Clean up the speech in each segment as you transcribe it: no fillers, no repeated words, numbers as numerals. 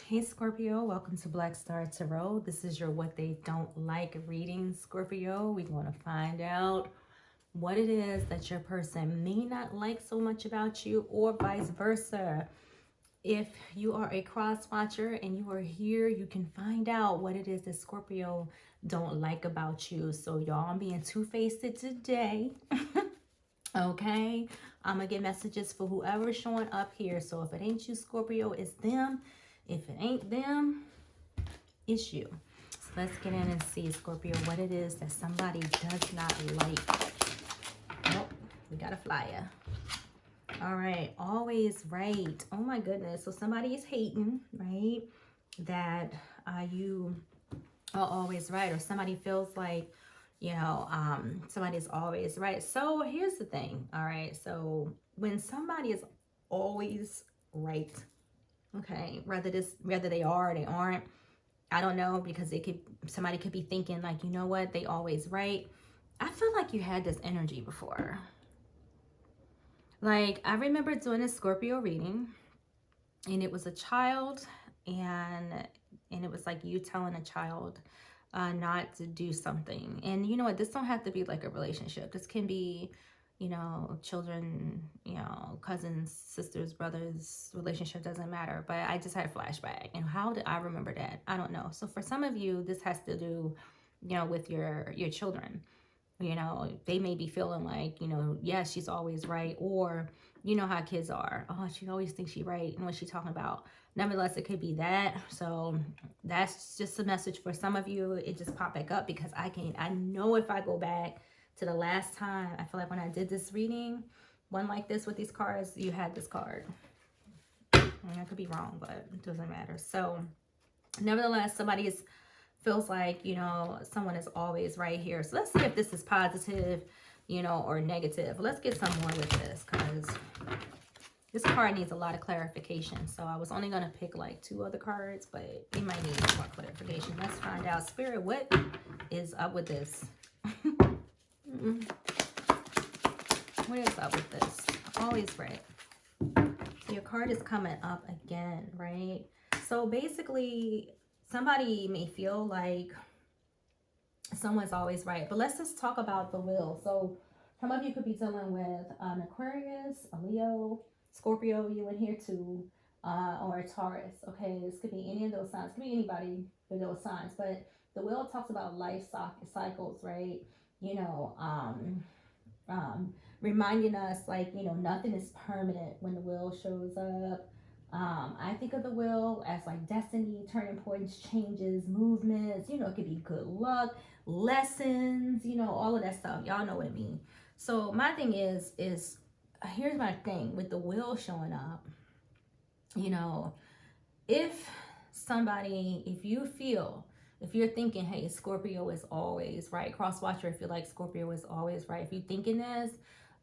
Hey Scorpio, welcome to Black Star Tarot. This is your what they don't like reading, Scorpio. We want to find out what it is that your person may not like so much about you, or vice versa. If you are a cross watcher and you are here, you can find out what it is that Scorpio don't like about you. So y'all, I'm being two-faced today. Okay, I'm gonna get messages for whoever's showing up here. So if it ain't you, Scorpio, it's them. If it ain't them, it's you. So let's get in and see, Scorpio, what it is that somebody does not like. Oh, we got a flyer. All right, always right. Oh my goodness. So somebody is hating, right? That you are always right, or somebody feels like, somebody's always right. So here's the thing. All right, so when somebody is always right, okay, whether they are or they aren't, I don't know, because somebody could be thinking like, you know what, they always right. I feel like you had this energy before. Like, I remember doing a Scorpio reading, and it was a child, and it was like you telling a child not to do something. And you know what, this don't have to be like a relationship. This can be, children, cousins, sisters, brothers, relationship, doesn't matter. But I just had a flashback. And how did I remember that? I don't know. So for some of you, this has to do, with your children. They may be feeling like, yeah, she's always right. Or, you know how kids are. Oh, she always thinks she's right. And what she's talking about. Nevertheless, it could be that. So that's just a message for some of you. It just popped back up because I know if I go back to the last time, I feel like when I did this reading, one like this with these cards, you had this card. I could be wrong, but it doesn't matter. So nevertheless, somebody feels like, someone is always right here. So let's see if this is positive, or negative. Let's get some more with this, because this card needs a lot of clarification. So I was only going to pick like 2 other cards, but it might need more clarification. Let's find out. Spirit, what is up with this? What is up with this? Always right. So your card is coming up again, right? So basically, somebody may feel like someone's always right. But let's just talk about the will. So some of you could be dealing with an Aquarius, a Leo, Scorpio, you in here too, or a Taurus. Okay, this could be any of those signs. It could be anybody with those signs. But the will talks about life cycles, right? You know, reminding us like, nothing is permanent when the will shows up. I think of the will as like destiny, turning points, changes, movements. It could be good luck, lessons, all of that stuff. Y'all know what I mean. So my thing is here's my thing with the will showing up. If if you're thinking, hey, Scorpio is always right, cross watcher, if you're like Scorpio is always right, if you're thinking this,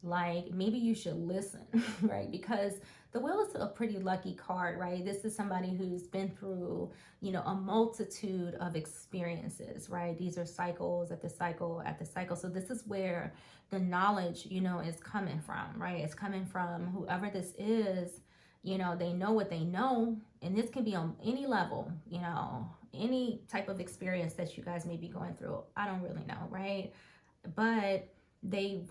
like, maybe you should listen, right? Because the wheel is a pretty lucky card, right? This is somebody who's been through, a multitude of experiences, right? These are cycles at the cycle at the cycle. So this is where the knowledge, is coming from, right? It's coming from whoever this is. They know what they know, and this can be on any level, any type of experience that you guys may be going through. I don't really know, right? But they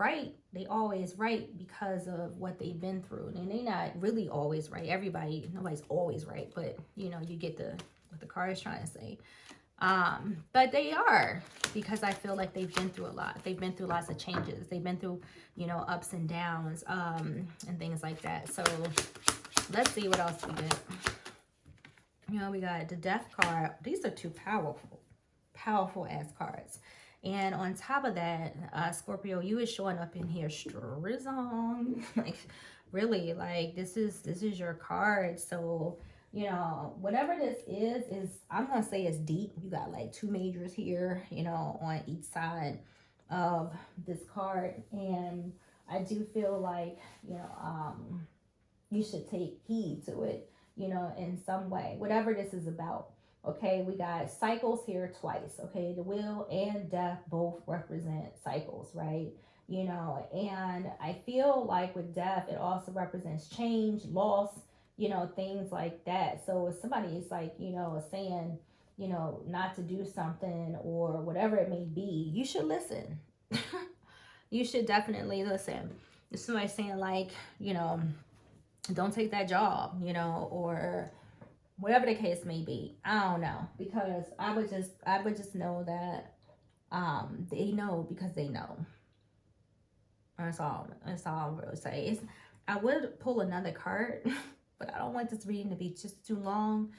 always write because of what they've been through. And they not really always right. Nobody's always right, but you get what the card is trying to say. But they are, because I feel like they've been through a lot. They've been through lots of changes. They've been through, ups and downs, and things like that. So let's see what else we get. We got the Death card. These are 2 powerful ass cards. And on top of that, Scorpio, you is showing up in here strong. Like, really, like, this is your card. So, whatever this is, I'm going to say it's deep. You got like 2 majors here, on each side of this card. And I do feel like, you should take heed to it, in some way, whatever this is about. Okay, we got cycles here twice. Okay, the will and death both represent cycles, right? And I feel like with death, it also represents change, loss, things like that. So if somebody is like, saying, not to do something or whatever it may be, you should listen. You should definitely listen. If somebody's saying like, don't take that job, or whatever the case may be. I don't know, because I would just know that they know because they know. That's all I'm really say. I would pull another card, but I don't want this reading to be just too long.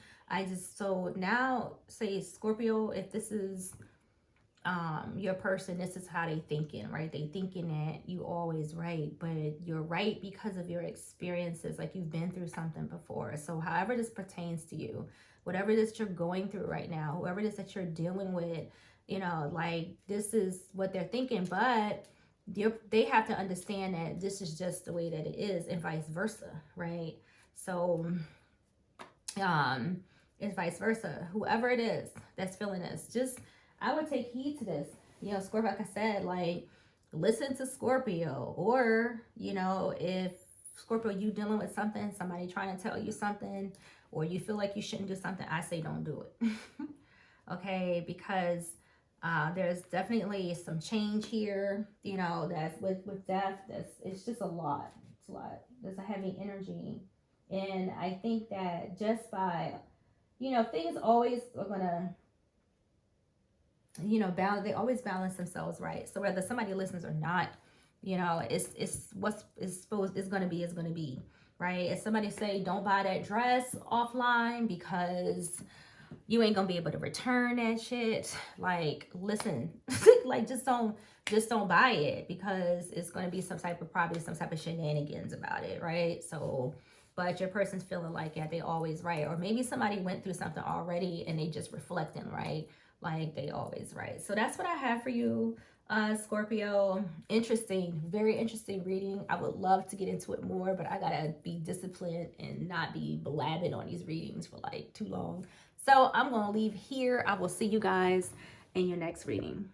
So now, say Scorpio, if this is your person, this is how they thinking, right? They thinking that you always right, but you're right because of your experiences, like you've been through something before. So however this pertains to you, whatever this you're going through right now, whoever it is that you're dealing with, like this is what they're thinking, but they have to understand that this is just the way that it is, and vice versa, right? So it's vice versa. Whoever it is that's feeling this, just I would take heed to this. Scorpio, like I said, like listen to Scorpio. Or, if Scorpio, you dealing with something, somebody trying to tell you something, or you feel like you shouldn't do something, I say don't do it. Okay, because there's definitely some change here, that's with death. It's just a lot. It's a lot. There's a heavy energy. And I think that just by, things always are gonna, balance. They always balance themselves, right? So whether somebody listens or not, it's what's is supposed is gonna be is gonna be, right? If somebody say don't buy that dress offline because you ain't gonna be able to return that shit, like listen, like just don't buy it, because it's gonna be probably some type of shenanigans about it, right? So but your person's feeling like, yeah, they always right. Or maybe somebody went through something already and they just reflecting, right? Like they always right. So that's what I have for you, Scorpio. Interesting, very interesting reading. I would love to get into it more, but I gotta be disciplined and not be blabbing on these readings for like too long. So I'm gonna leave here. I will see you guys in your next reading.